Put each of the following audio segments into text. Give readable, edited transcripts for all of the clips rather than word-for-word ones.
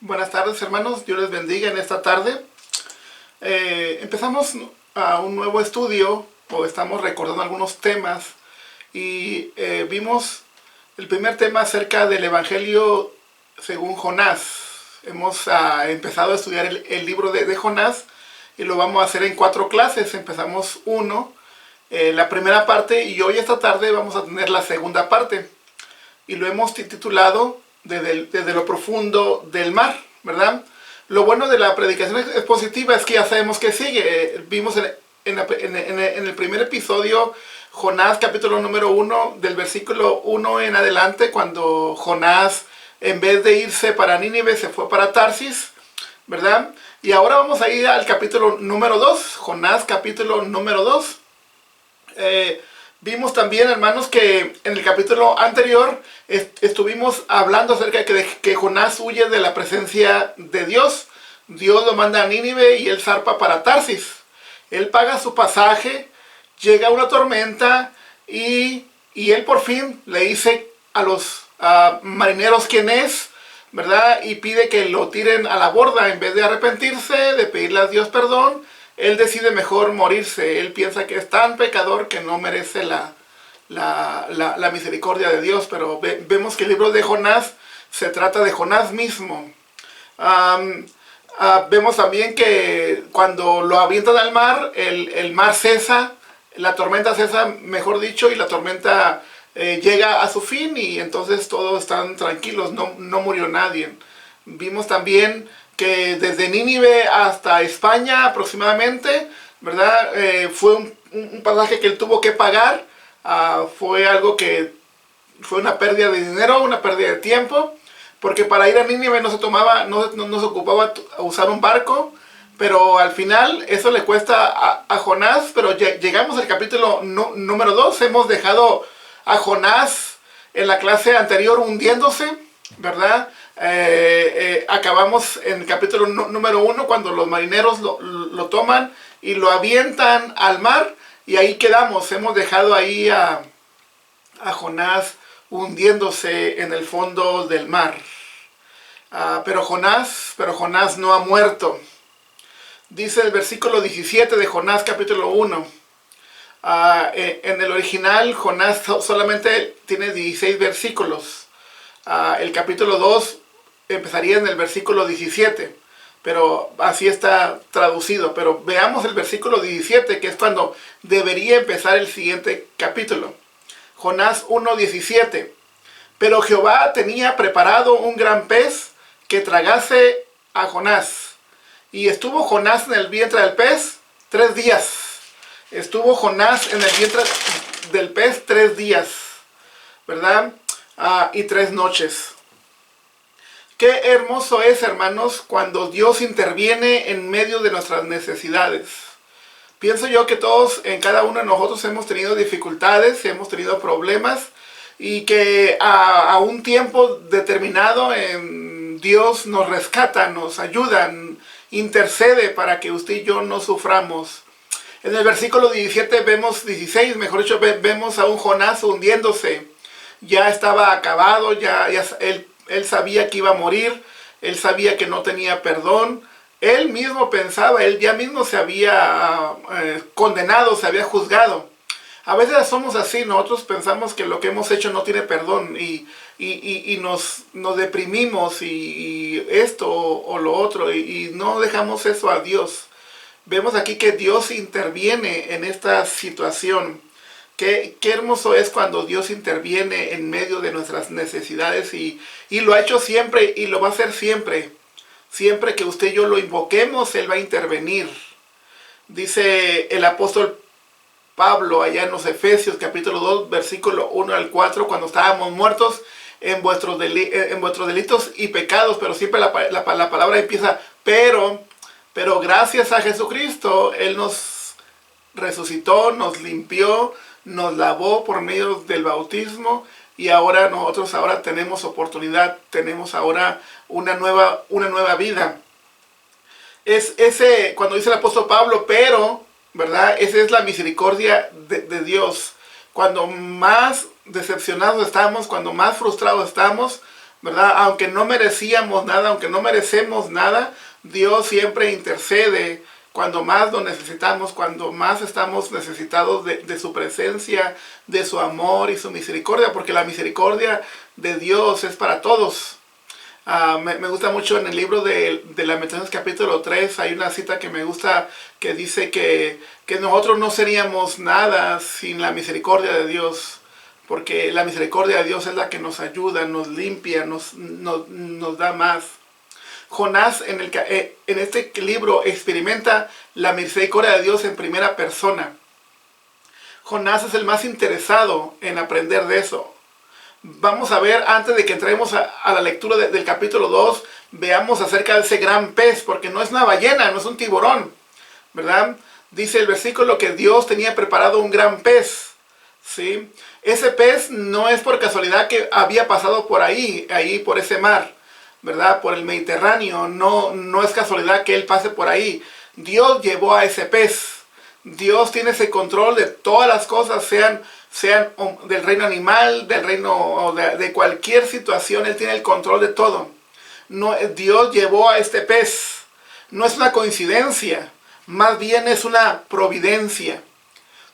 Buenas tardes, hermanos. Dios les bendiga en esta tarde. Empezamos a un nuevo estudio, o estamos recordando algunos temas, y vimos el primer tema acerca del Evangelio según Jonás. Hemos empezado a estudiar el libro de Jonás, y lo vamos a hacer en 4 clases. Empezamos la primera parte, y hoy esta tarde vamos a tener la segunda parte. Y lo hemos titulado desde lo profundo del mar, ¿verdad? Lo bueno de la predicación expositiva es que ya sabemos que sigue. Vimos en el primer episodio, Jonás capítulo número 1, del versículo 1 en adelante, cuando Jonás, en vez de irse para Nínive, se fue para Tarsis, ¿verdad? Y ahora vamos a ir al capítulo número 2, Jonás capítulo número 2. Vimos también, hermanos, que en el capítulo anterior estuvimos hablando acerca de que Jonás huye de la presencia de Dios. Dios lo manda a Nínive y él zarpa para Tarsis. Él paga su pasaje, llega una tormenta y él por fin le dice a los marineros quién es, ¿verdad? Y pide que lo tiren a la borda. En vez de arrepentirse, de pedirle a Dios perdón, él decide mejor morirse. Él piensa que es tan pecador que no merece la misericordia de Dios. Pero vemos que el libro de Jonás se trata de Jonás mismo. Vemos también que cuando lo avientan al mar, el mar cesa, la tormenta cesa, mejor dicho, y la tormenta llega a su fin, y entonces todos están tranquilos, no murió nadie. Vimos también que desde Nínive hasta España aproximadamente, ¿verdad? Fue un pasaje que él tuvo que pagar. Fue algo que fue una pérdida de dinero, una pérdida de tiempo, porque para ir a Nínive no se ocupaba usar un barco, pero al final eso le cuesta a Jonás. Pero llegamos al capítulo número 2, hemos dejado a Jonás en la clase anterior hundiéndose, ¿verdad? Acabamos en el capítulo número 1 cuando los marineros lo toman y lo avientan al mar, y ahí quedamos. Hemos dejado ahí a Jonás hundiéndose en el fondo del mar. Pero Jonás no ha muerto. Dice el versículo 17 de Jonás capítulo 1. En el original Jonás solamente tiene 16 versículos. El capítulo 2 empezaría en el versículo 17, pero así está traducido. Pero veamos el versículo 17, que es cuando debería empezar el siguiente capítulo. Jonás 1:17. Pero Jehová tenía preparado un gran pez que tragase a Jonás. Y estuvo Jonás en el vientre del pez 3 días. Estuvo Jonás en el vientre del pez 3 días, ¿verdad? Y 3 noches. Qué hermoso es, hermanos, cuando Dios interviene en medio de nuestras necesidades. Pienso yo que todos, en cada uno de nosotros, hemos tenido dificultades, hemos tenido problemas, y que a un tiempo determinado Dios nos rescata, nos ayuda, intercede para que usted y yo no suframos. En el versículo 16, mejor dicho, vemos a un Jonás hundiéndose. Ya estaba acabado, él sabía que iba a morir, él sabía que no tenía perdón. Él mismo pensaba, él ya mismo se había condenado, se había juzgado. A veces somos así, nosotros pensamos que lo que hemos hecho no tiene perdón, y nos deprimimos, y esto o lo otro, y no dejamos eso a Dios. Vemos aquí que Dios interviene en esta situación. Qué hermoso es cuando Dios interviene en medio de nuestras necesidades, y lo ha hecho siempre y lo va a hacer siempre. Siempre que usted y yo lo invoquemos, Él va a intervenir. Dice el apóstol Pablo allá en los Efesios capítulo 2, versículo 1 al 4, cuando estábamos muertos en vuestros delitos y pecados, pero siempre la palabra empieza pero gracias a Jesucristo, Él nos resucitó, nos limpió, nos lavó por medio del bautismo, y ahora nosotros tenemos oportunidad, tenemos ahora una nueva vida. Cuando dice el apóstol Pablo, pero, ¿verdad? Esa es la misericordia de Dios. Cuando más decepcionados estamos, cuando más frustrados estamos, ¿verdad? Aunque no merecíamos nada, aunque no merecemos nada, Dios siempre intercede cuando más lo necesitamos, cuando más estamos necesitados de su presencia, de su amor y su misericordia, porque la misericordia de Dios es para todos. Me gusta mucho en el libro de Lamentaciones capítulo 3, hay una cita que me gusta que dice que nosotros no seríamos nada sin la misericordia de Dios, porque la misericordia de Dios es la que nos ayuda, nos limpia, nos da más. Jonás en este libro experimenta la misericordia de Dios en primera persona. Jonás es el más interesado en aprender de eso. Vamos a ver, antes de que entremos a la lectura del capítulo 2, veamos acerca de ese gran pez, porque no es una ballena, no es un tiburón, ¿verdad? Dice el versículo que Dios tenía preparado un gran pez, ¿sí? Ese pez no es por casualidad que había pasado por ahí por ese mar, ¿verdad? Por el Mediterráneo, no es casualidad que él pase por ahí. Dios llevó a ese pez. Dios tiene ese control de todas las cosas, sean del reino animal, del reino de cualquier situación. Él tiene el control de todo. Dios llevó a este pez. No es una coincidencia, más bien es una providencia.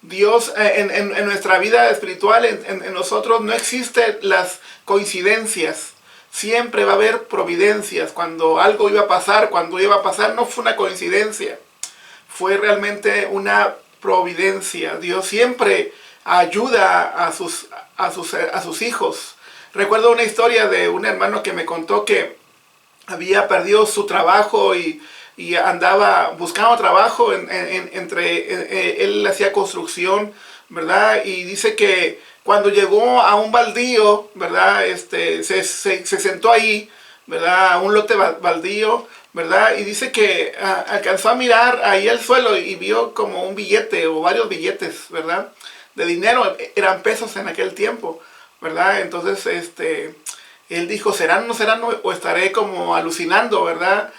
Dios en nuestra vida espiritual, en nosotros no existen las coincidencias. Siempre va a haber providencias. Cuando algo iba a pasar, no fue una coincidencia. Fue realmente una providencia. Dios siempre ayuda a sus hijos. Recuerdo una historia de un hermano que me contó que había perdido su trabajo y andaba buscando trabajo él hacía construcción, ¿verdad? Y dice que cuando llegó a un baldío, ¿verdad? Se sentó ahí, ¿verdad? A un lote baldío, ¿verdad? Y dice que alcanzó a mirar ahí al suelo y vio como un billete o varios billetes, ¿verdad? De dinero, eran pesos en aquel tiempo, ¿verdad? Entonces, él dijo, ¿serán o no serán? O estaré como alucinando, ¿verdad?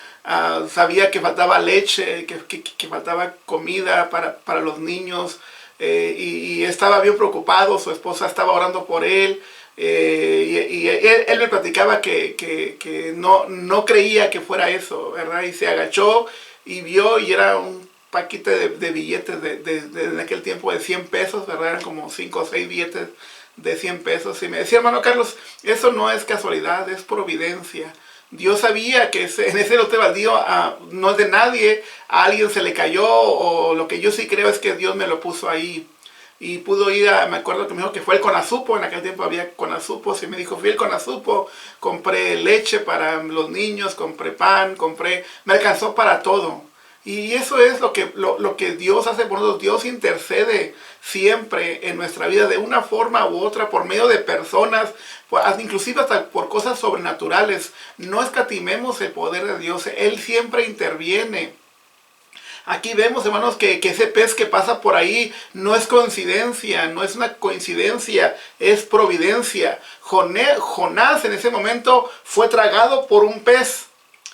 Sabía que faltaba leche, que faltaba comida para los niños, y estaba bien preocupado. Su esposa estaba orando por él, y él me platicaba que no creía que fuera eso, ¿verdad? Y se agachó y vio, y era un paquete de billetes de aquel tiempo de 100 pesos, ¿verdad? Eran como 5 o 6 billetes de 100 pesos. Y me decía, hermano Carlos, eso no es casualidad, es providencia. Dios sabía que en ese lote baldío no es de nadie, a alguien se le cayó, o lo que yo sí creo es que Dios me lo puso ahí. Y pudo ir me acuerdo que me dijo que fue el Conazupo, en aquel tiempo había Conazupos, y me dijo, fui al Conazupo, compré leche para los niños, compré pan, me alcanzó para todo. Y eso es lo que Dios hace por nosotros. Dios intercede siempre en nuestra vida de una forma u otra, por medio de personas, inclusive hasta por cosas sobrenaturales. No escatimemos el poder de Dios, Él siempre interviene. Aquí vemos, hermanos, que ese pez que pasa por ahí no es coincidencia, no es una coincidencia, es providencia. Jonás en ese momento fue tragado por un pez,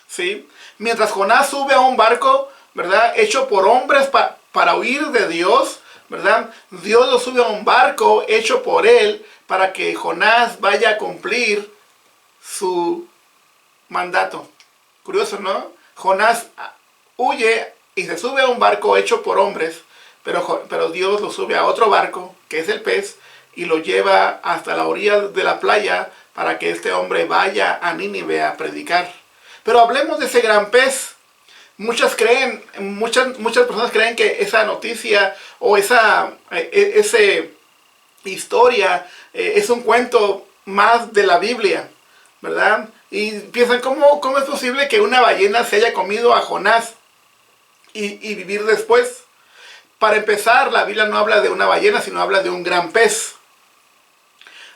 ¿sí? Mientras Jonás sube a un barco, ¿verdad? Hecho por hombres para huir de Dios, ¿verdad? Dios lo sube a un barco hecho por él para que Jonás vaya a cumplir su mandato. Curioso, ¿no? Jonás huye y se sube a un barco hecho por hombres, pero Dios lo sube a otro barco, que es el pez, y lo lleva hasta la orilla de la playa para que este hombre vaya a Nínive a predicar. Pero hablemos de ese gran pez. Muchas personas creen que esa noticia o esa historia es un cuento más de la Biblia, ¿verdad? Y piensan, ¿cómo es posible que una ballena se haya comido a Jonás y vivir después? Para empezar, la Biblia no habla de una ballena, sino habla de un gran pez.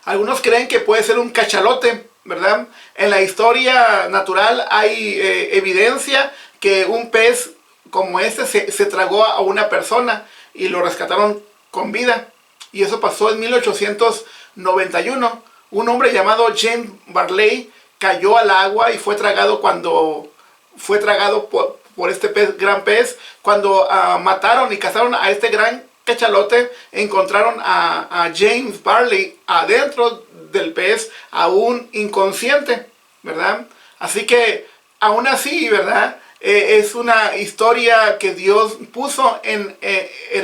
Algunos creen que puede ser un cachalote, ¿verdad? En la historia natural hay evidencia que un pez como este se tragó a una persona y lo rescataron con vida. Y eso pasó en 1891. Un hombre llamado James Barley cayó al agua y fue tragado por este gran pez. Cuando mataron y cazaron a este gran cachalote, encontraron a James Barley adentro del pez, aún inconsciente. ¿verdad? Así que, aún así, ¿verdad? Es una historia que Dios puso en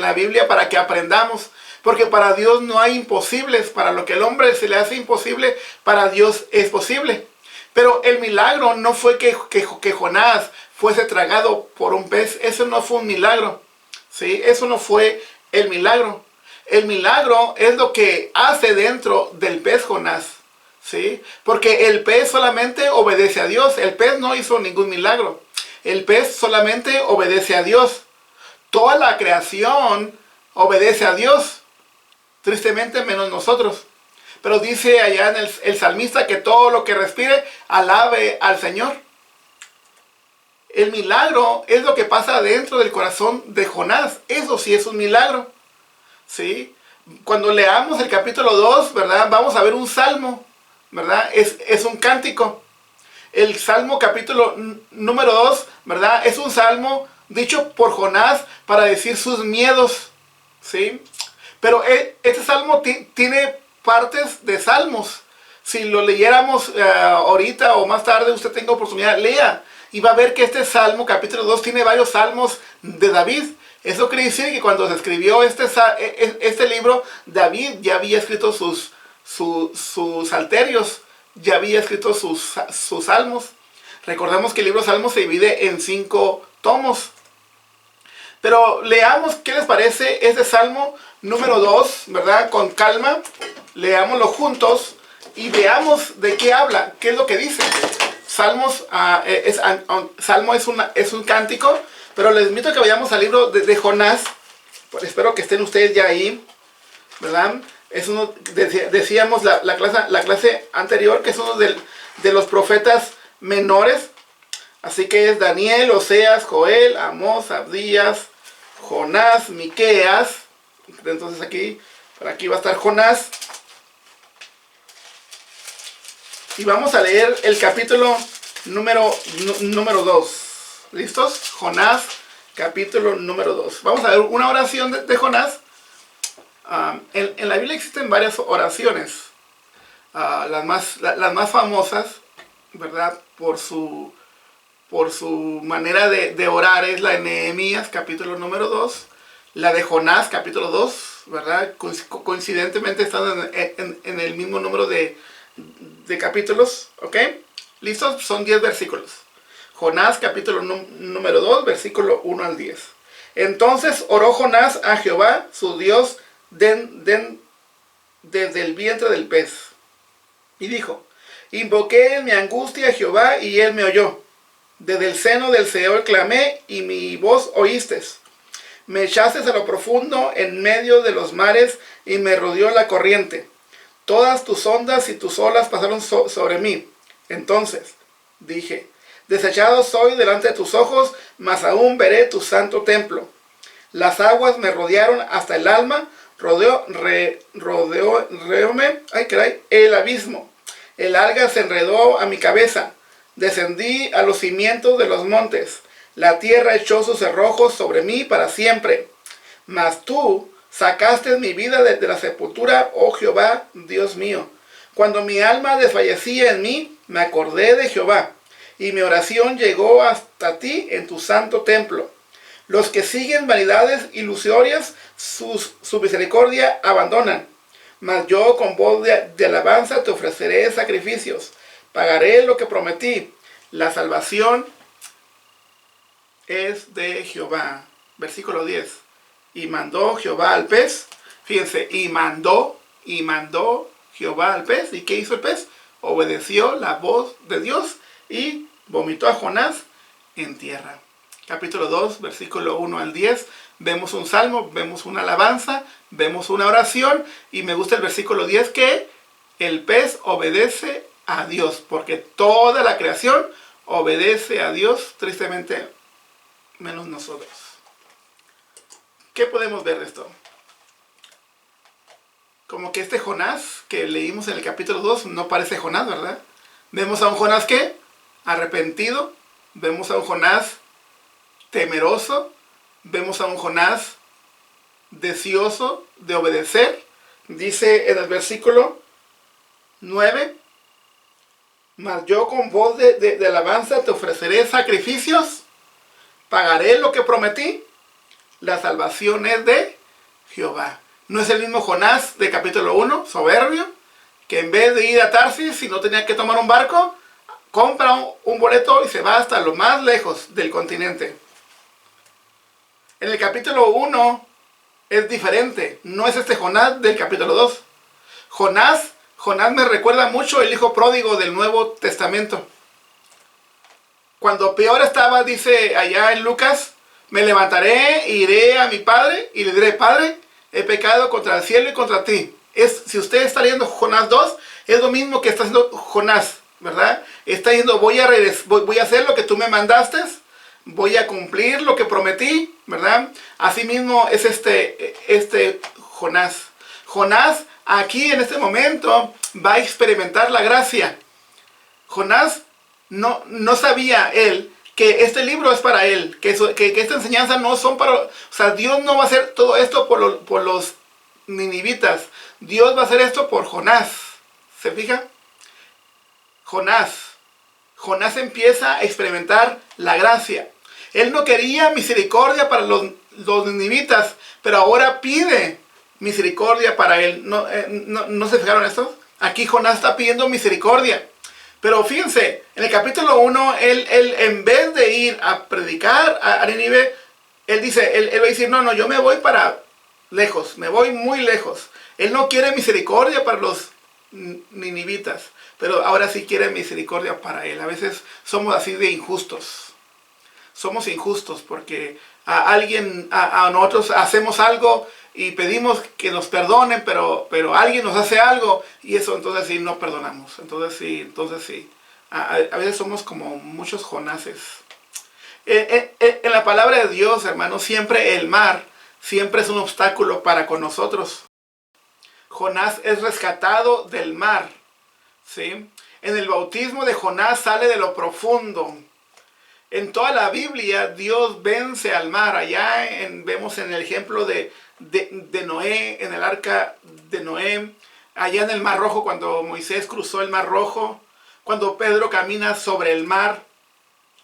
la Biblia para que aprendamos. Porque para Dios no hay imposibles. Para lo que al hombre se le hace imposible, para Dios es posible. Pero el milagro no fue que Jonás fuese tragado por un pez. Eso no fue un milagro. ¿Sí? Eso no fue el milagro. El milagro es lo que hace dentro del pez Jonás. ¿Sí? Porque el pez solamente obedece a Dios. El pez no hizo ningún milagro. El pez solamente obedece a Dios. Toda la creación obedece a Dios. Tristemente menos nosotros. Pero dice allá en el salmista que todo lo que respire alabe al Señor. El milagro es lo que pasa dentro del corazón de Jonás. Eso sí es un milagro. ¿Sí? Cuando leamos el capítulo 2, ¿verdad? Vamos a ver un salmo, ¿verdad? Es un cántico. El salmo capítulo número 2, ¿verdad? Es un salmo dicho por Jonás para decir sus miedos. ¿Sí? Pero este salmo tiene partes de salmos. Si lo leyéramos ahorita o más tarde, usted tenga oportunidad, lea. Y va a ver que este salmo, capítulo 2, tiene varios salmos de David. Eso quiere decir que cuando se escribió este libro, David ya había escrito sus salterios, ya había escrito sus salmos. Recordemos que el libro Salmos se divide en 5 tomos. Pero leamos qué les parece este salmo número 2, ¿verdad? Con calma, leámoslo juntos y veamos de qué habla, qué es lo que dice. Salmo es un cántico, pero les invito a que vayamos al libro de Jonás. Pues espero que estén ustedes ya ahí, ¿verdad? Decíamos la clase anterior que es uno de los profetas menores. Así que es Daniel, Oseas, Joel, Amós, Abdías, Jonás, Miqueas. Entonces por aquí va a estar Jonás. Y vamos a leer el capítulo número 2. ¿Listos? Jonás, capítulo número 2. Vamos a ver una oración de Jonás. En la Biblia existen varias oraciones. Las más famosas, ¿verdad? Por su manera de orar es la de Nehemías, capítulo número 2. La de Jonás, capítulo 2, ¿verdad? Coincidentemente están en el mismo número de capítulos, ¿ok? ¿Listos? Son 10 versículos. Jonás, capítulo número 2, versículo 1 al 10. Entonces oró Jonás a Jehová, su Dios, desde el vientre del pez. Y dijo, invoqué en mi angustia a Jehová, y él me oyó. Desde el seno del Seol clamé, y mi voz oíste. Me echaste a lo profundo en medio de los mares, y me rodeó la corriente. Todas tus ondas y tus olas pasaron sobre mí. Entonces dije, desechado soy delante de tus ojos, mas aún veré tu santo templo. Las aguas me rodearon hasta el alma, rodeóme el abismo. El alga se enredó a mi cabeza. Descendí a los cimientos de los montes. La tierra echó sus cerrojos sobre mí para siempre. Mas tú sacaste mi vida de la sepultura, oh Jehová, Dios mío. Cuando mi alma desfallecía en mí, me acordé de Jehová, y mi oración llegó hasta ti en tu santo templo. Los que siguen vanidades ilusorias, su misericordia abandonan. Mas yo con voz de alabanza te ofreceré sacrificios. Pagaré lo que prometí. La salvación es de Jehová. Versículo 10. Y mandó Jehová al pez. Fíjense, y mandó Jehová al pez. ¿Y qué hizo el pez? Obedeció la voz de Dios y vomitó a Jonás en tierra. Capítulo 2, versículo 1 al 10. Vemos un salmo, vemos una alabanza, vemos una oración. Y me gusta el versículo 10 que el pez obedece a Dios. Porque toda la creación obedece a Dios, tristemente menos nosotros. ¿Qué podemos ver de esto? Como que este Jonás que leímos en el capítulo 2 no parece Jonás, ¿verdad? Vemos a un Jonás ¿qué? Arrepentido. Vemos a un Jonás temeroso. Vemos a un Jonás deseoso de obedecer. Dice en el versículo 9. Mas yo con voz de alabanza te ofreceré sacrificios, pagaré lo que prometí, la salvación es de Jehová. ¿No es el mismo Jonás de capítulo 1, soberbio, que en vez de ir a Tarsis, si no tenía que tomar un barco, compra un boleto y se va hasta lo más lejos del continente? En el capítulo 1 es diferente, no es este Jonás del capítulo 2. Jonás me recuerda mucho el hijo pródigo del Nuevo Testamento. Cuando peor estaba, dice allá en Lucas, me levantaré, iré a mi padre y le diré, Padre, he pecado contra el cielo y contra ti. Si usted está leyendo Jonás 2, es lo mismo que está haciendo Jonás, ¿verdad? Está diciendo, voy a hacer lo que tú me mandaste, voy a cumplir lo que prometí, ¿verdad? Asimismo es este Jonás. Jonás aquí en este momento va a experimentar la gracia. Jonás no sabía él que este libro es para él, que esta enseñanza no son para... O sea, Dios no va a hacer todo esto por los ninivitas. Dios va a hacer esto por Jonás. ¿Se fija? Jonás empieza a experimentar la gracia. Él no quería misericordia para los ninivitas, pero ahora pide misericordia para él. ¿No se fijaron esto? Aquí Jonás está pidiendo misericordia. Pero fíjense, en el capítulo 1, él en vez de ir a predicar a Nínive, él va a decir, no, yo me voy para lejos, me voy muy lejos. Él no quiere misericordia para los ninivitas, pero ahora sí quiere misericordia para él. A veces somos así de injustos. Somos injustos porque a nosotros hacemos algo y pedimos que nos perdonen, pero alguien nos hace algo y eso entonces sí no perdonamos. Entonces sí. A veces somos como muchos Jonases. En la palabra de Dios, hermanos, siempre el mar siempre es un obstáculo para con nosotros. Jonás es rescatado del mar, ¿sí? En el bautismo de Jonás sale de lo profundo. En toda la Biblia Dios vence al mar. Allá vemos en el ejemplo de Noé, en el arca de Noé. Allá en el Mar Rojo, cuando Moisés cruzó el Mar Rojo. Cuando Pedro camina sobre el mar.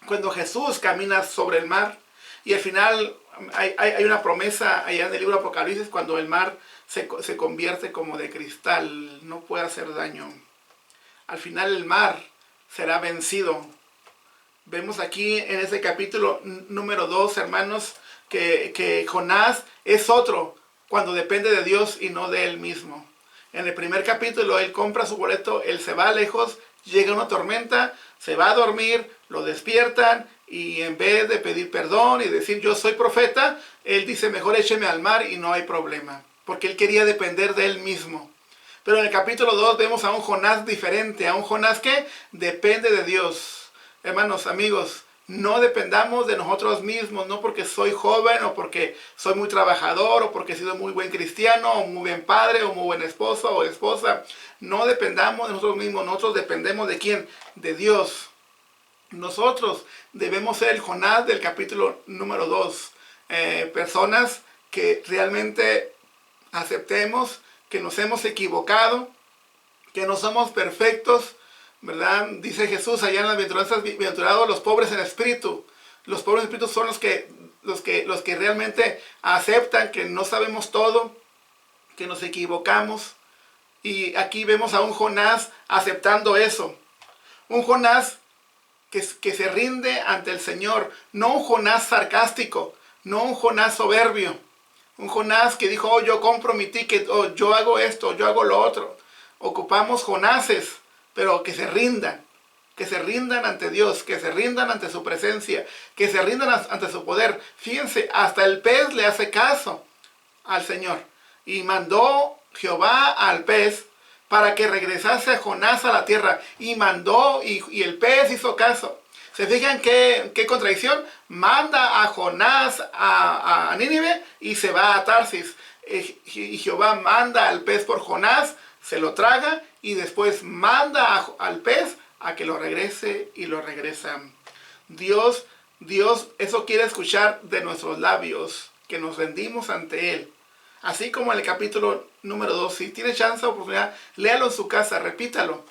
Cuando Jesús camina sobre el mar. Y al final hay una promesa allá en el libro de Apocalipsis, cuando el mar se convierte como de cristal. No puede hacer daño. Al final el mar será vencido. Vemos aquí en ese capítulo número 2, hermanos, que Jonás es otro cuando depende de Dios y no de él mismo. En el primer capítulo él compra su boleto, él se va lejos, llega una tormenta, se va a dormir, lo despiertan y en vez de pedir perdón y decir yo soy profeta, él dice mejor écheme al mar y no hay problema, porque él quería depender de él mismo. Pero en el capítulo 2 vemos a un Jonás diferente, a un Jonás que depende de Dios. Hermanos, amigos, no dependamos de nosotros mismos, no porque soy joven o porque soy muy trabajador o porque he sido muy buen cristiano o muy buen padre o muy buen esposo o esposa. No dependamos de nosotros mismos, nosotros dependemos de ¿quién? De Dios. Nosotros debemos ser el Jonás del capítulo número 2. Personas que realmente aceptemos que nos hemos equivocado, que no somos perfectos, ¿verdad? Dice Jesús allá en las bienaventuranzas, bienaventurados los pobres en espíritu. Los pobres en espíritu son los que realmente aceptan que no sabemos todo, que nos equivocamos. Y aquí vemos a un Jonás aceptando eso. Un Jonás que se rinde ante el Señor. No un Jonás sarcástico, no un Jonás soberbio. Un Jonás que dijo, yo compro mi ticket, yo hago esto, yo hago lo otro. Ocupamos Jonases, pero que se rindan ante Dios, que se rindan ante su presencia, que se rindan ante su poder. Fíjense, hasta el pez le hace caso al Señor. Y mandó Jehová al pez para que regresase a Jonás a la tierra. Y mandó, y el pez hizo caso. ¿Se fijan qué contradicción? Manda a Jonás a Nínive y se va a Tarsis. Y Jehová manda al pez por Jonás, se lo traga y después manda al pez a que lo regrese y lo regresa. Dios eso quiere escuchar de nuestros labios, que nos rendimos ante Él. Así como en el capítulo número 2, si tiene chance o oportunidad, léalo en su casa, repítalo.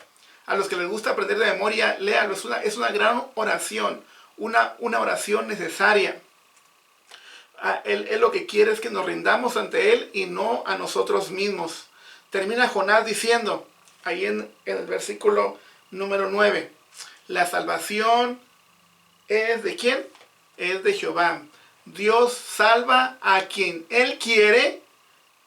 A los que les gusta aprender de memoria, léalo. Es una gran oración, una oración necesaria. Él lo que quiere es que nos rindamos ante Él y no a nosotros mismos. Termina Jonás diciendo, ahí en el versículo número 9, la salvación es ¿de quién? Es de Jehová. Dios salva a quien Él quiere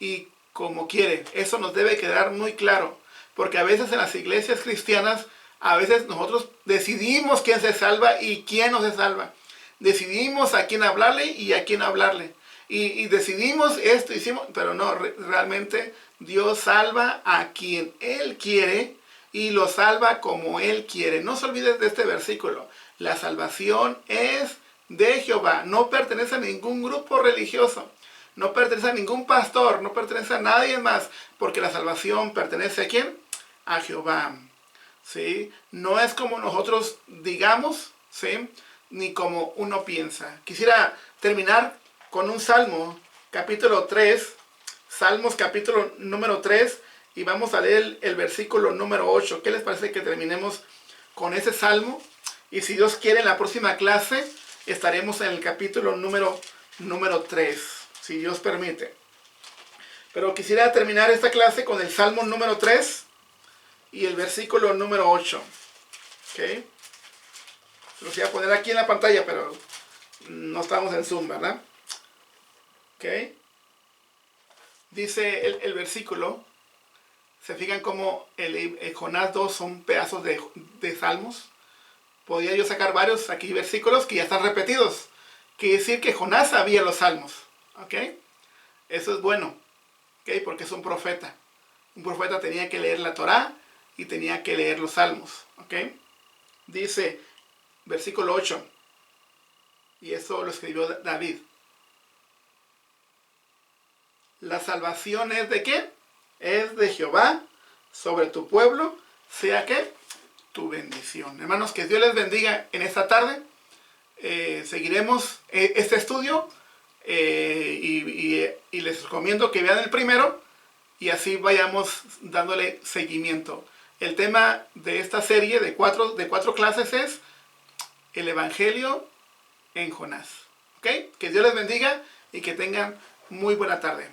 y como quiere. Eso nos debe quedar muy claro, porque a veces en las iglesias cristianas, a veces nosotros decidimos quién se salva y quién no se salva. Decidimos a quién hablarle y a quién hablarle. Y decidimos esto, hicimos, pero no, realmente Dios salva a quien Él quiere y lo salva como Él quiere. No se olviden de este versículo. La salvación es de Jehová. No pertenece a ningún grupo religioso. No pertenece a ningún pastor. No pertenece a nadie más. Porque la salvación pertenece ¿a quién? A Jehová. ¿Sí? No es como nosotros digamos, ¿sí? Ni como uno piensa. Quisiera terminar con un salmo, capítulo 3, Salmos capítulo número 3, y vamos a leer el versículo número 8. ¿Qué les parece que terminemos con ese salmo? Y si Dios quiere, en la próxima clase estaremos en el capítulo número 3, si Dios permite. Pero quisiera terminar esta clase con el salmo número 3 y el versículo número 8. ¿Ok? Los voy a poner aquí en la pantalla, pero no estamos en Zoom, ¿verdad? ¿Ok? Dice el versículo, se fijan como el Jonás 2 son pedazos de salmos. Podría yo sacar varios aquí versículos que ya están repetidos. Quiere decir que Jonás sabía los salmos. ¿Ok? Eso es bueno. ¿Ok? Porque es un profeta. Un profeta tenía que leer la Torá y tenía que leer los salmos. ¿Ok? Dice, versículo 8. Y eso lo escribió David. La salvación es ¿de qué? Es de Jehová sobre tu pueblo, sea que tu bendición. Hermanos, que Dios les bendiga en esta tarde. Seguiremos este estudio y les recomiendo que vean el primero y así vayamos dándole seguimiento. El tema de esta serie de cuatro clases es el Evangelio en Jonás. ¿Ok? Que Dios les bendiga y que tengan muy buena tarde.